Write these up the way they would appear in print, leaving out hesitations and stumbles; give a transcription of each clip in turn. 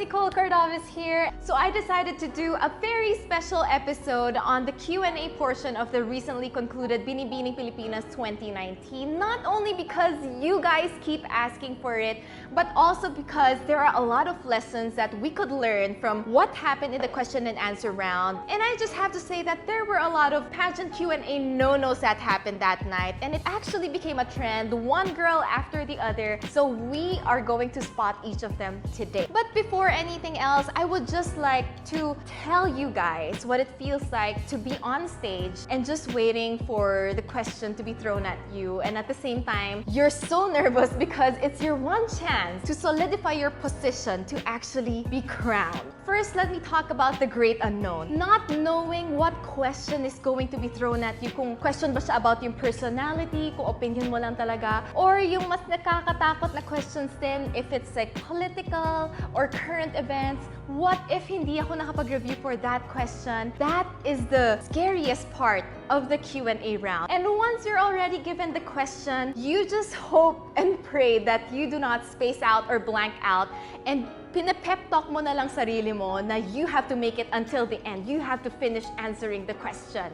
Nicole Cordoves here. So I decided to do a very special episode on the Q&A portion of the recently concluded Binibining Pilipinas 2019. Not only because you guys keep asking for it, but also because there are a lot of lessons that we could learn from what happened in the question and answer round. And I just have to say that there were a lot of pageant Q&A no-nos that happened that night, and it actually became a trend, one girl after the other. So we are going to spot each of them today. But before anything else, I would just like to tell you guys what it feels like to be on stage and just waiting for the question to be thrown at you, and at the same time, you're so nervous because it's your one chance to solidify your position to actually be crowned. First, let me talk about the great unknown. Not knowing what question is going to be thrown at you, kung question ba siya about yung personality, kung opinion mo lang talaga, or yung mas nakakatakot na questions din if it's like political or current events. What if hindi ako nakapag-review for that question? That is the scariest part of the Q&A round. And once you're already given the question, you just hope and pray that you do not space out or blank out, and pinapep talk mo na lang sarili mo na you have to make it until the end. You have to finish answering the question.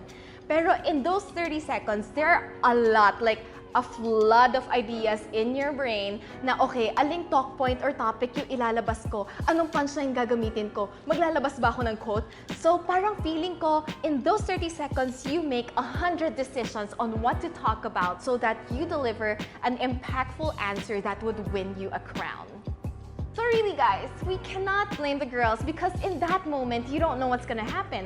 Pero in those 30 seconds, there are a lot, like a flood of ideas in your brain na okay, aling talk point or topic yung ilalabas ko? Anong punchline gagamitin ko? Maglalabas ba ako ng quote? So parang feeling ko, in those 30 seconds, you make 100 decisions on what to talk about so that you deliver an impactful answer that would win you a crown. So really guys, we cannot blame the girls because in that moment, you don't know what's gonna happen.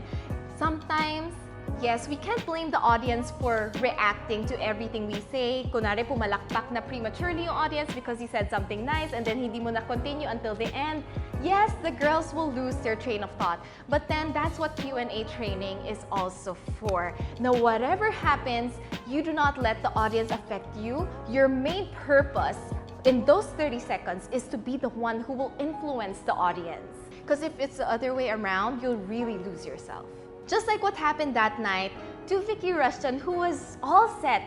Sometimes, yes, we can't blame the audience for reacting to everything we say. Kunwari pumalakpak na prematurely yung audience because you said something nice and then hindi mo na continue until the end. Yes, the girls will lose their train of thought. But then that's what Q&A training is also for. Now, whatever happens, you do not let the audience affect you. Your main purpose in those 30 seconds is to be the one who will influence the audience. Because if it's the other way around, you'll really lose yourself. Just like what happened that night to Vicky Rushton, who was all set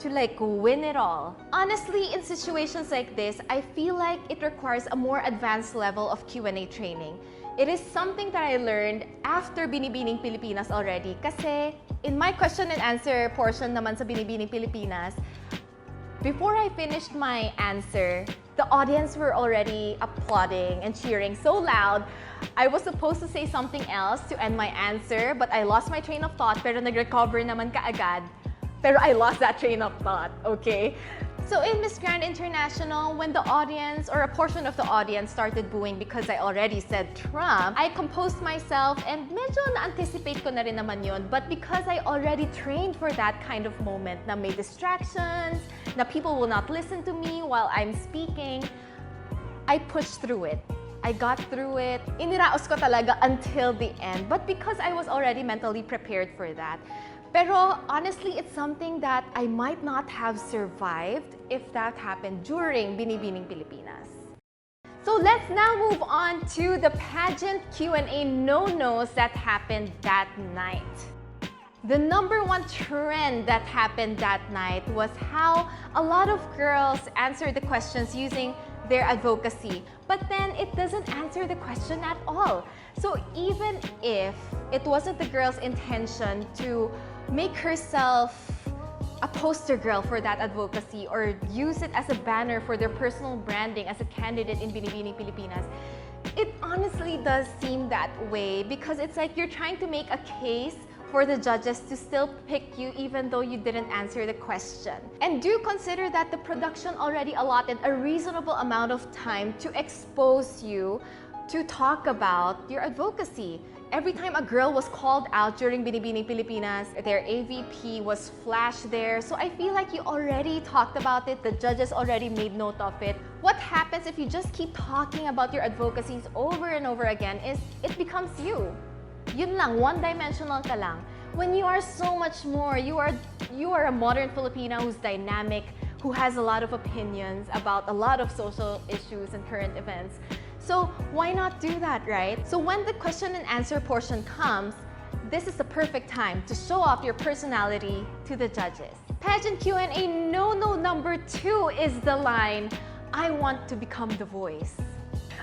to like win it all. Honestly, in situations like this, I feel like it requires a more advanced level of Q&A training. It is something that I learned after Binibining Pilipinas already. Kasi in my question and answer portion naman sa Binibining Pilipinas, before I finished my answer, the audience were already applauding and cheering so loud. I was supposed to say something else to end my answer, but I lost my train of thought, pero nag-recover naman kaagad. Pero I lost that train of thought, okay? So in Miss Grand International, when the audience or a portion of the audience started booing because I already said Trump, I composed myself and medyo na-anticipate ko na rin naman yun. But because I already trained for that kind of moment na may distractions, na people will not listen to me while I'm speaking, I pushed through it. I got through it. Iniraos ko talaga until the end. But because I was already mentally prepared for that. Pero honestly, it's something that I might not have survived if that happened during Binibining Pilipinas. So let's now move on to the pageant Q&A no-nos that happened that night. The number one trend that happened that night was how a lot of girls answered the questions using their advocacy, but then it doesn't answer the question at all. So even if it wasn't the girl's intention to make herself a poster girl for that advocacy or use it as a banner for their personal branding as a candidate in Binibining Pilipinas, it honestly does seem that way because it's like you're trying to make a case for the judges to still pick you even though you didn't answer the question. And do consider that the production already allotted a reasonable amount of time to expose you to talk about your advocacy. Every time a girl was called out during Binibining Pilipinas, their AVP was flashed there. So I feel like you already talked about it, the judges already made note of it. What happens if you just keep talking about your advocacies over and over again is it becomes you. Yun lang, one-dimensional ka lang. When you are so much more, you are a modern Filipina who's dynamic, who has a lot of opinions about a lot of social issues and current events. So why not do that, right? So when the question and answer portion comes, this is the perfect time to show off your personality to the judges. Pageant Q&A no-no number 2 is the line, I want to become the voice.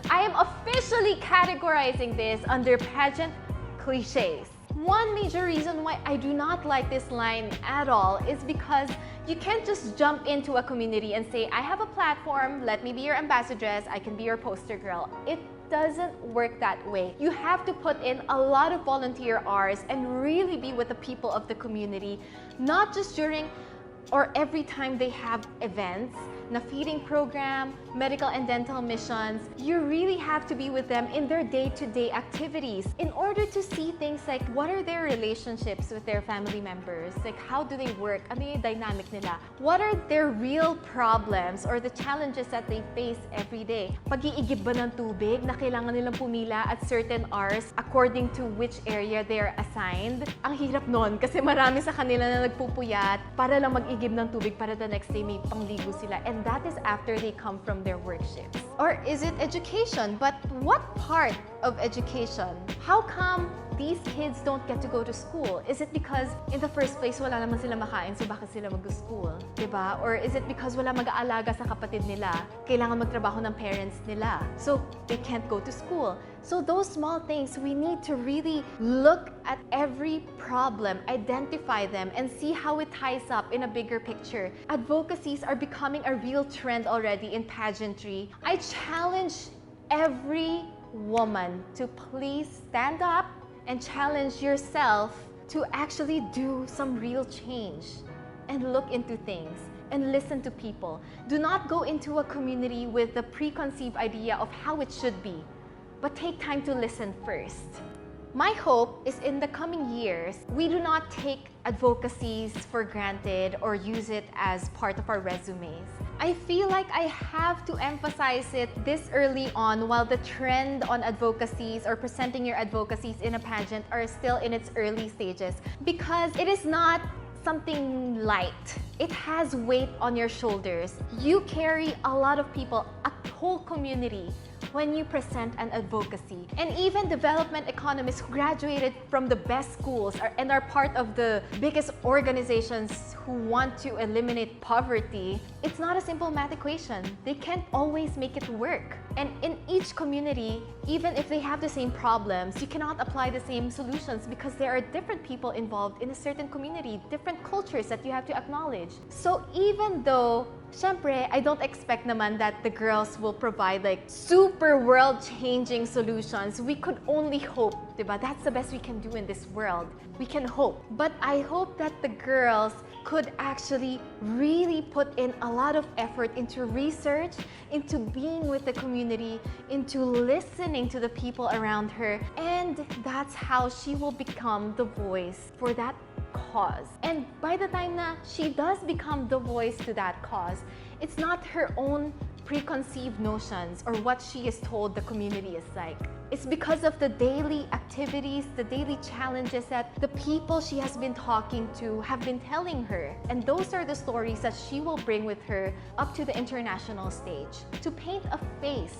I am officially categorizing this under pageant cliches. One major reason why I do not like this line at all is because you can't just jump into a community and say, I have a platform, let me be your ambassadress, I can be your poster girl. It doesn't work that way. You have to put in a lot of volunteer hours and really be with the people of the community, not just during or every time they have events, na feeding program, medical and dental missions. You really have to be with them in their day-to-day activities in order to see things like what are their relationships with their family members, like how do they work, ano yung dynamic nila, what are their real problems or the challenges that they face every day. Pag-iigib ba ng tubig na kailangan nilang pumila at certain hours according to which area they are assigned? Ang hirap nun kasi marami sa kanila na nagpupuyat para lang mag-igib ng tubig para the next day may pangligo sila. And that is after they come from their work shifts. Or is it education? But what part of education? How come these kids don't get to go to school? Is it because in the first place wala naman sila makain so bakit sila mag-school? Diba? Or is it because wala mag-aalaga sa kapatid nila? Kailangan magtrabaho ng parents nila so they can't go to school? So those small things, we need to really look at every problem, identify them, and see how it ties up in a bigger picture. Advocacies are becoming a real trend already in pageantry. I challenge every woman to please stand up and challenge yourself to actually do some real change and look into things and listen to people. Do not go into a community with the preconceived idea of how it should be, but take time to listen first. My hope is in the coming years, we do not take advocacies for granted or use it as part of our resumes. I feel like I have to emphasize it this early on while the trend on advocacies or presenting your advocacies in a pageant are still in its early stages, because it is not something light. It has weight on your shoulders. You carry a lot of people, a whole community, when you present an advocacy. And even development economists who graduated from the best schools and are part of the biggest organizations who want to eliminate poverty, it's not a simple math equation. They can't always make it work. And in each community, even if they have the same problems, you cannot apply the same solutions because there are different people involved in a certain community, different cultures that you have to acknowledge. So even though syempre, I don't expect naman that the girls will provide like super world-changing solutions. We could only hope, diba? That's the best we can do in this world. We can hope. But I hope that the girls could actually really put in a lot of effort into research, into being with the community, into listening to the people around her. And that's how she will become the voice for that cause. And by the time na she does become the voice to that cause, it's not her own preconceived notions or what she is told the community is like. It's because of the daily activities, the daily challenges that the people she has been talking to have been telling her. And those are the stories that she will bring with her up to the international stage to paint a face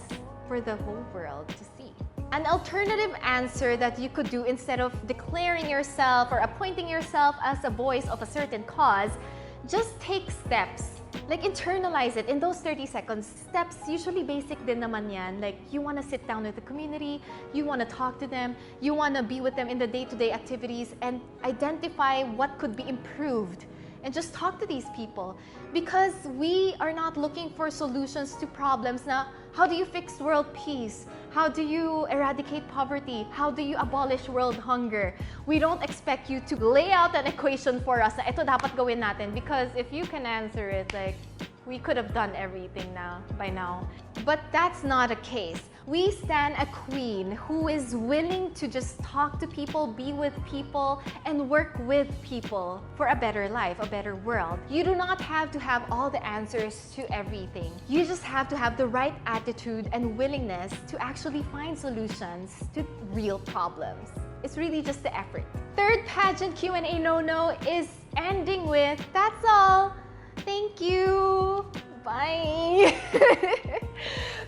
for the whole world to see. An alternative answer that you could do instead of declaring yourself or appointing yourself as a voice of a certain cause, just take steps. Like internalize it in those 30 seconds. Steps, usually basic din naman yan. Like you want to sit down with the community, you want to talk to them, you want to be with them in the day-to-day activities and identify what could be improved. And just talk to these people, because we are not looking for solutions to problems na how do you fix world peace? How do you eradicate poverty? How do you abolish world hunger? We don't expect you to lay out an equation for us na ito dapat gawin natin, because if you can answer it, like we could have done everything by now. But that's not a case. We stand a queen who is willing to just talk to people, be with people, and work with people for a better life, a better world. You do not have to have all the answers to everything. You just have to have the right attitude and willingness to actually find solutions to real problems. It's really just the effort. Third pageant Q&A no-no is ending with, that's all. Thank you. Bye.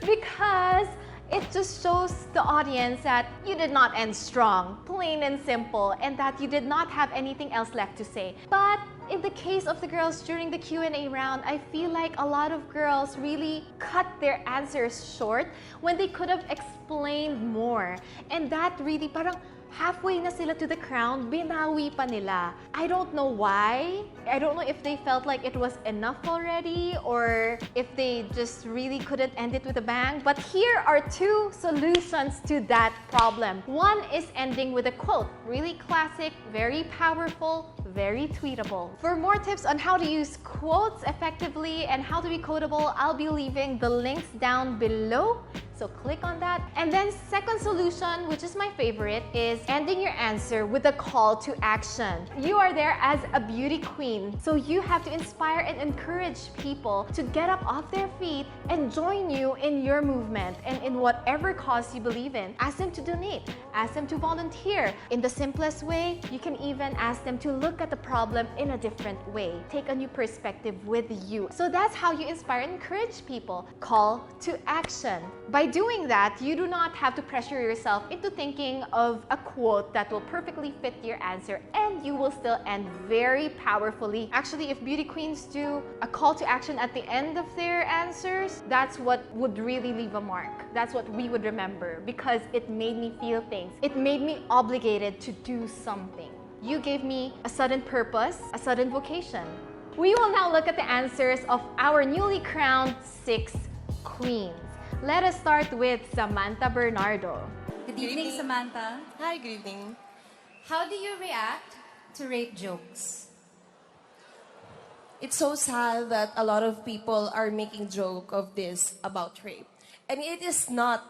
Because It just shows the audience that you did not end strong, plain and simple, and that you did not have anything else left to say. But in the case of the girls during the Q&A round, I feel like a lot of girls really cut their answers short when they could have explained more. And that really parang halfway na sila to the crown, binawi pa nila. I don't know why. I don't know if they felt like it was enough already or if they just really couldn't end it with a bang. But here are two solutions to that problem. One is ending with a quote. Really classic, very powerful, very tweetable. For more tips on how to use quotes effectively and how to be quotable, I'll be leaving the links down below. So click on that. And then second solution, which is my favorite, is ending your answer with a call to action. You are there as a beauty queen, so you have to inspire and encourage people to get up off their feet and join you in your movement and in whatever cause you believe in. Ask them to donate, ask them to volunteer. In the simplest way, you can even ask them to look at the problem in a different way. Take a new perspective with you. So that's how you inspire and encourage people. Call to action. By doing that, you do not have to pressure yourself into thinking of a quote that will perfectly fit your answer, and you will still end very powerfully. Actually, if beauty queens do a call to action at the end of their answers, that's what would really leave a mark. That's what we would remember because it made me feel things. It made me obligated to do something. You gave me a sudden purpose, a sudden vocation. We will now look at the answers of our newly crowned 6 queens. Let us start with Samantha Bernardo. Good evening, Samantha. Hi, good evening. How do you react to rape jokes? It's so sad that a lot of people are making joke of this about rape. And it is not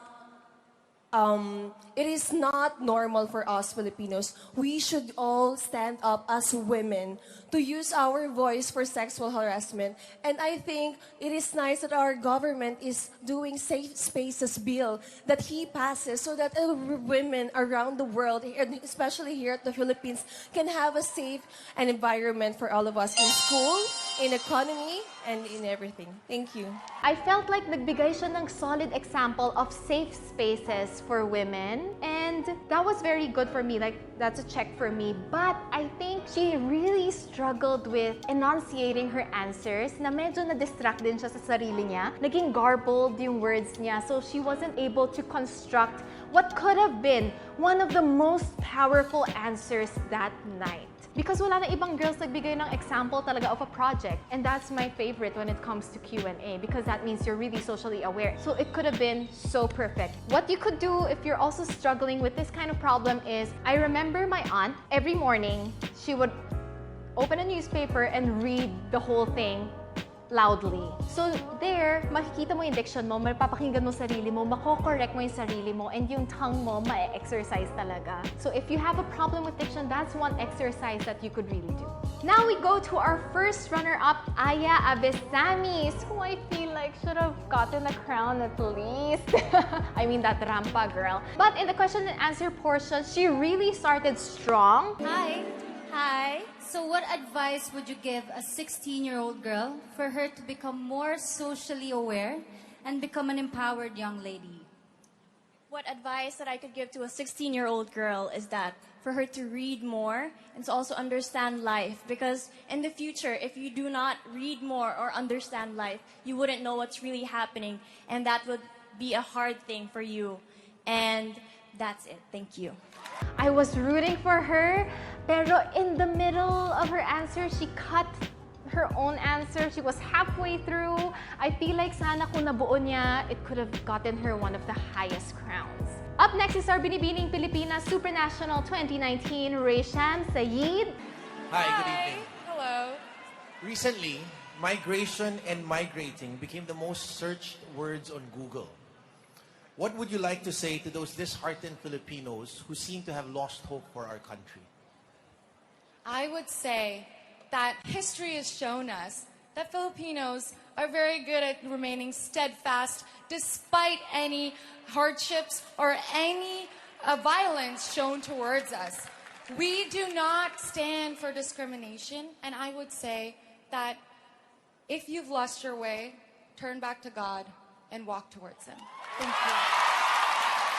normal for us Filipinos. We should all stand up as women to use our voice for sexual harassment. And I think it is nice that our government is doing safe spaces bill that he passes so that women around the world, and especially here at the Philippines, can have a safe and environment for all of us in school, in economy, and in everything. Thank you. I felt like nagbigay siya ng solid example of safe spaces for women, and that was very good for me. Like, that's a check for me. But I think she really struggled with enunciating her answers, na medyo na-distract din siya sa sarili niya. Naging garbled yung words niya, so she wasn't able to construct what could have been one of the most powerful answers that night. Because wala na ibang girls nagbigay ng example talaga of a project. And that's my favorite when it comes to Q&A because that means you're really socially aware. So it could have been so perfect. What you could do if you're also struggling with this kind of problem is, I remember my aunt, every morning, she would open a newspaper and read the whole thing loudly. So there, makikita mo yung diction mo, mapapakinggan mo sarili mo, mako-correct mo yung sarili mo, and yung tongue mo ma-exercise talaga. So if you have a problem with diction, that's one exercise that you could really do. Now we go to our first runner-up, Aya Abesamis, who I feel like should have gotten a crown at least. I mean, that rampa girl. But in the question and answer portion, she really started strong. Hi. Hi. So what advice would you give a 16-year-old girl for her to become more socially aware and become an empowered young lady? What advice that I could give to a 16-year-old girl is that for her to read more and to also understand life. Because in the future, if you do not read more or understand life, you wouldn't know what's really happening. And that would be a hard thing for you. And that's it. Thank you. I was rooting for her, pero in the middle of her answer, she cut her own answer. She was halfway through. I feel like sana kung nabuo niya, it could have gotten her one of the highest crowns. Up next is our Binibining Pilipinas Supernational 2019, Raysham Sayed. Hi, good evening. Hello. Recently, migration and migrating became the most searched words on Google. What would you like to say to those disheartened Filipinos who seem to have lost hope for our country? I would say that history has shown us that Filipinos are very good at remaining steadfast despite any hardships or any violence shown towards us. We do not stand for discrimination, and I would say that if you've lost your way, turn back to God and walk towards Him. Thank you.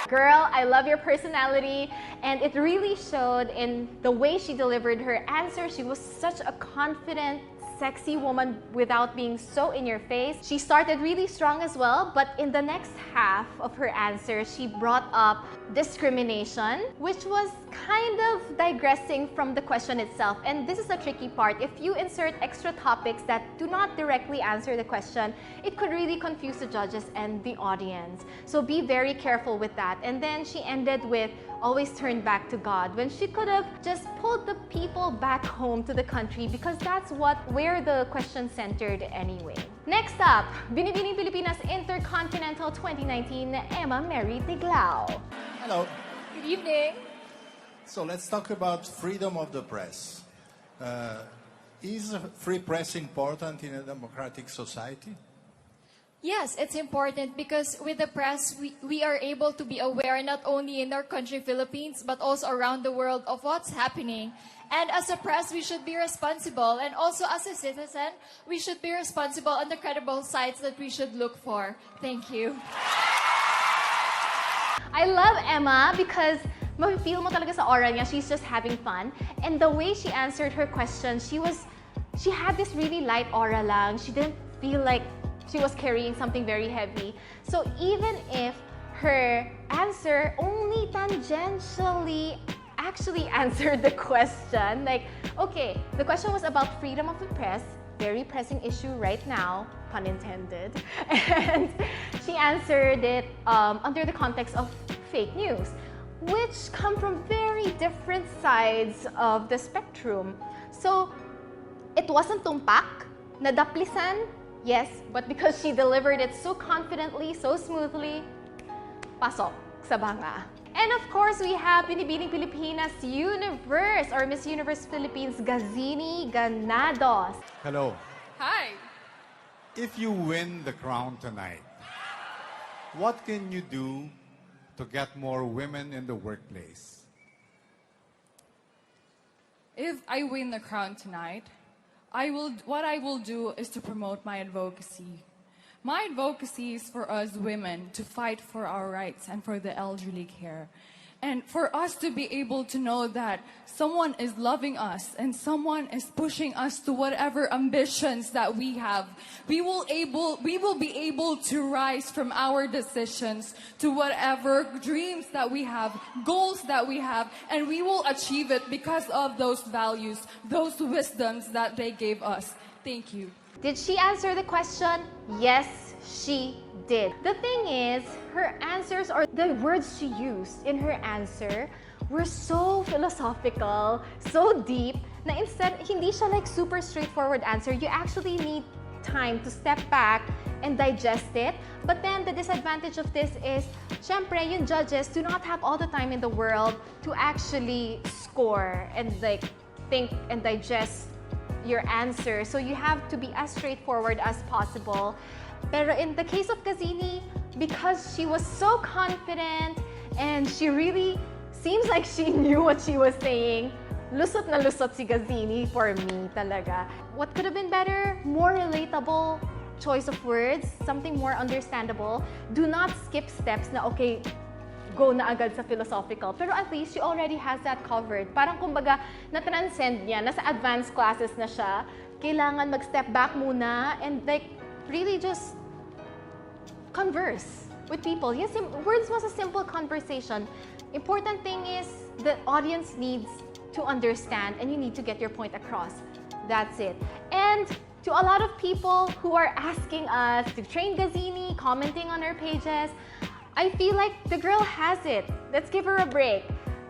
Girl, I love your personality, and it really showed in the way she delivered her answer. She was such a confident, sexy woman without being so in your face. She started really strong as well, but in the next half of her answer, she brought up discrimination, which was kind of digressing from the question itself. And this is the tricky part. If you insert extra topics that do not directly answer the question, it could really confuse the judges and the audience. So be very careful with that. And then she ended with always turn back to God, when she could have just pulled the people back home to the country, because that's where the question centered anyway. Next up, Binibining Pilipinas Intercontinental 2019, Emma Mary Tiglao. Hello. Good evening. So let's talk about freedom of the press. Is free press important in a democratic society? Yes, it's important because with the press, we are able to be aware not only in our country, Philippines, but also around the world of what's happening. And as a press, we should be responsible. And also as a citizen, we should be responsible on the credible sites that we should look for. Thank you. I love Emma because mafe-feel mo talaga sa aura niya, she's just having fun. And the way she answered her question, she had this really light aura lang. She didn't feel like she was carrying something very heavy. So even if her answer only tangentially actually answered the question, like, okay, the question was about freedom of the press, very pressing issue right now, pun intended, and she answered it under the context of fake news, which come from very different sides of the spectrum. So it wasn't tumpak, nadaplisan, yes, but because she delivered it so confidently, so smoothly, pasok sa banga. And of course, we have Binibining Pilipinas Universe or Miss Universe Philippines, Gazini Ganados. Hello. Hi. If you win the crown tonight, what can you do to get more women in the workplace? If I win the crown tonight, what I will do is to promote my advocacy. My advocacy is for us women to fight for our rights and for the elderly care. And for us to be able to know that someone is loving us and someone is pushing us to whatever ambitions that we have. We will be able to rise from our decisions to whatever dreams that we have, goals that we have, and we will achieve it because of those values, those wisdoms that they gave us. Thank you. Did she answer the question? Yes, she did. The thing is, her answers or the words she used in her answer were so philosophical, so deep, na instead, hindi siya like super straightforward answer. You actually need time to step back and digest it. But then the disadvantage of this is, syempre, yung judges do not have all the time in the world to actually score and like think and digest your answer. So you have to be as straightforward as possible. Pero in the case of Gazini, because she was so confident and she really seems like she knew what she was saying, lusot na lusot si Gazini for me talaga. What could have been better? More relatable choice of words, something more understandable. Do not skip steps na okay, go na agad sa philosophical. Pero at least she already has that covered. Parang kumbaga, na-transcend niya, nasa advanced classes na siya. Kailangan mag-step back muna and like, really just converse with people. Yes, words was a simple conversation. Important thing is the audience needs to understand and you need to get your point across. That's it. And to a lot of people who are asking us to train Gazini, commenting on our pages, I feel like the girl has it. Let's give her a break.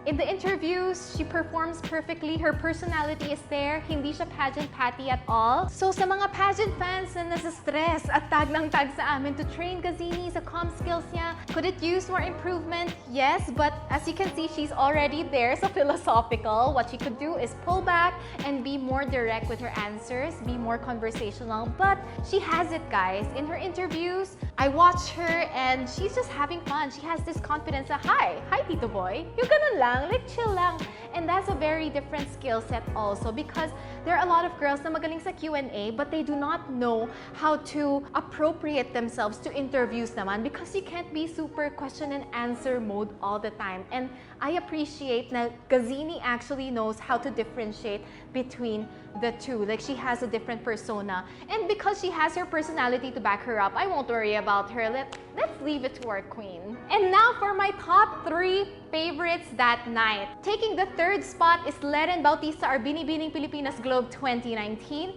In the interviews, she performs perfectly. Her personality is there. Hindi siya pageant patty at all. So sa mga pageant fans na nasa-stress at tag ng tag sa amin to train Gazini sa comm skills niya, could it use more improvement? Yes, but as you can see, she's already there sa philosophical. What she could do is pull back and be more direct with her answers, be more conversational. But she has it, guys. In her interviews, I watch her and she's just having fun. She has this confidence that, hi Tito Boy, you're gonna laugh. lang, like chill lang. And that's a very different skill set also because there are a lot of girls na magaling sa Q&A but they do not know how to appropriate themselves to interviews naman because you can't be super question and answer mode all the time. And I appreciate na Gazini actually knows how to differentiate between the two. Like she has a different persona. And because she has her personality to back her up, I won't worry about her. Let's leave it to our queen. And now for my top 3 favorites that night. Taking the 3rd spot is Leren Bautista, our Binibining Pilipinas Globe 2019.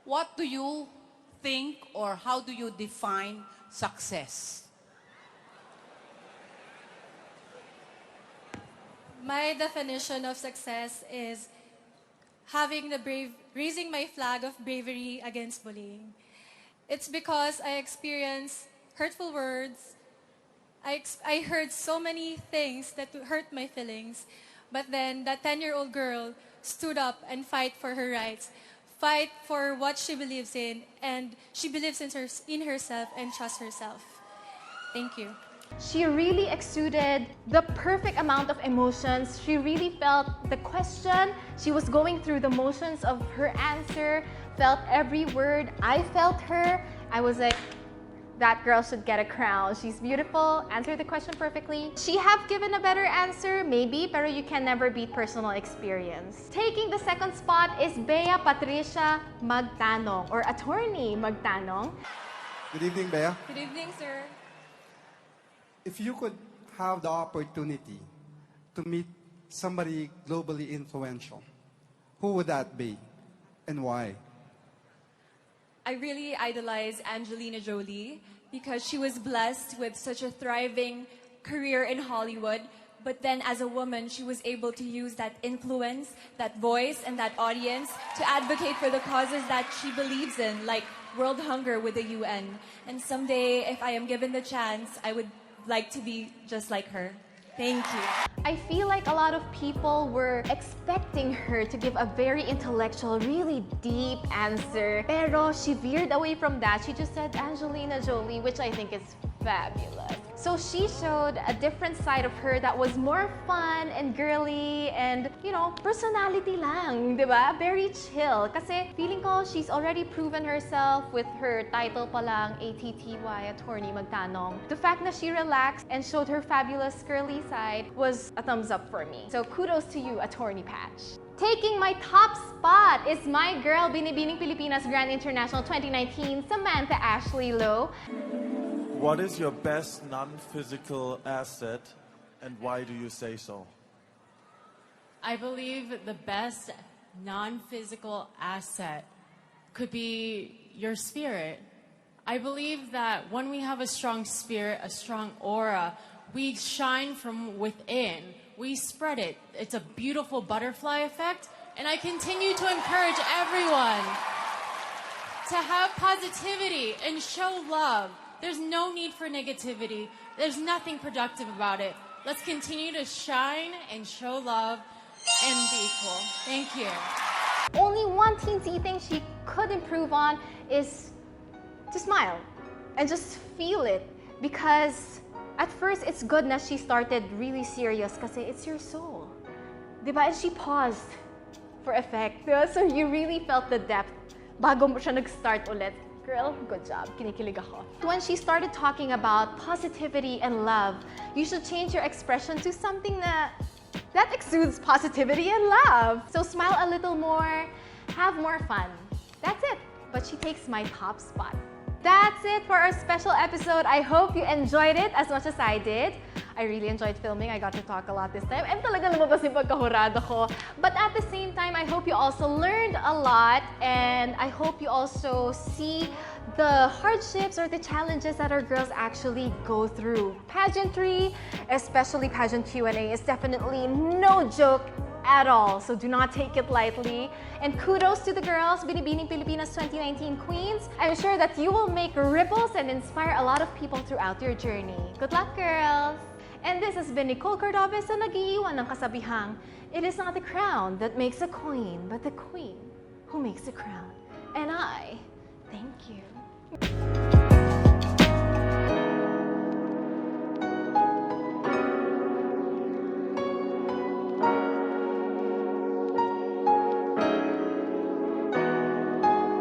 What do you think or how do you define success? My definition of success is raising my flag of bravery against bullying. It's because I experienced hurtful words. I heard so many things that hurt my feelings. But then that 10-year-old girl stood up and fight for her rights, fight for what she believes in, and she believes in herself and trusts herself. Thank you. She really exuded the perfect amount of emotions. She really felt the question. She was going through the motions of her answer, felt every word. I felt her. I was like, that girl should get a crown. She's beautiful, answered the question perfectly. She have given a better answer, maybe, pero you can never beat personal experience. Taking the 2nd spot is Bea Patricia Magtanong, or Attorney Magtanong. Good evening, Bea. Good evening, sir. If you could have the opportunity to meet somebody globally influential, who would that be and why? I really idolize Angelina Jolie because she was blessed with such a thriving career in Hollywood. But then as a woman, she was able to use that influence, that voice, and that audience to advocate for the causes that she believes in, like world hunger with the UN. And someday, if I am given the chance, I would like to be just like her. Thank you. I feel like a lot of people were expecting her to give a very intellectual, really deep answer. Pero she veered away from that. She just said Angelina Jolie, which I think is fabulous. So she showed a different side of her that was more fun and girly and, you know, personality lang, di ba? Very chill. Kasi feeling ko she's already proven herself with her title pa lang, ATTY, Attorney Magtanong. The fact that she relaxed and showed her fabulous girly side was a thumbs up for me. So kudos to you, Attorney Patch. Taking my top spot is my girl, Binibining Pilipinas Grand International 2019, Samantha Ashley Lowe. What is your best non-physical asset and why do you say so? I believe the best non-physical asset could be your spirit. I believe that when we have a strong spirit, a strong aura, we shine from within. We spread it. It's a beautiful butterfly effect. And I continue to encourage everyone to have positivity and show love. There's no need for negativity. There's nothing productive about it. Let's continue to shine and show love and be equal. Thank you. Only one teensy thing she could improve on is to smile and just feel it, because at first it's good na she started really serious kasi it's your soul. Diba? And she paused for effect. Diba? So you really felt the depth bago mo siya nag-start ulit. Girl, good job. Kinikilig ako. When she started talking about positivity and love, you should change your expression to something that exudes positivity and love. So smile a little more, have more fun. That's it. But she takes my top spot. That's it for our special episode. I hope you enjoyed it as much as I did. I really enjoyed filming. I got to talk a lot this time. And talaga lumabas yung pagkahurado ko. But at the same time, I hope you also learned a lot. And I hope you also see the hardships or the challenges that our girls actually go through. Pageantry, especially pageant Q&A, is definitely no joke at all. So do not take it lightly. And kudos to the girls, Binibining Pilipinas 2019 Queens. I'm sure that you will make ripples and inspire a lot of people throughout your journey. Good luck, girls! And this has been Nicole Cordoves na nag-iiwan ng kasabihang, it is not the crown that makes a queen, but the queen who makes a crown. And I thank you.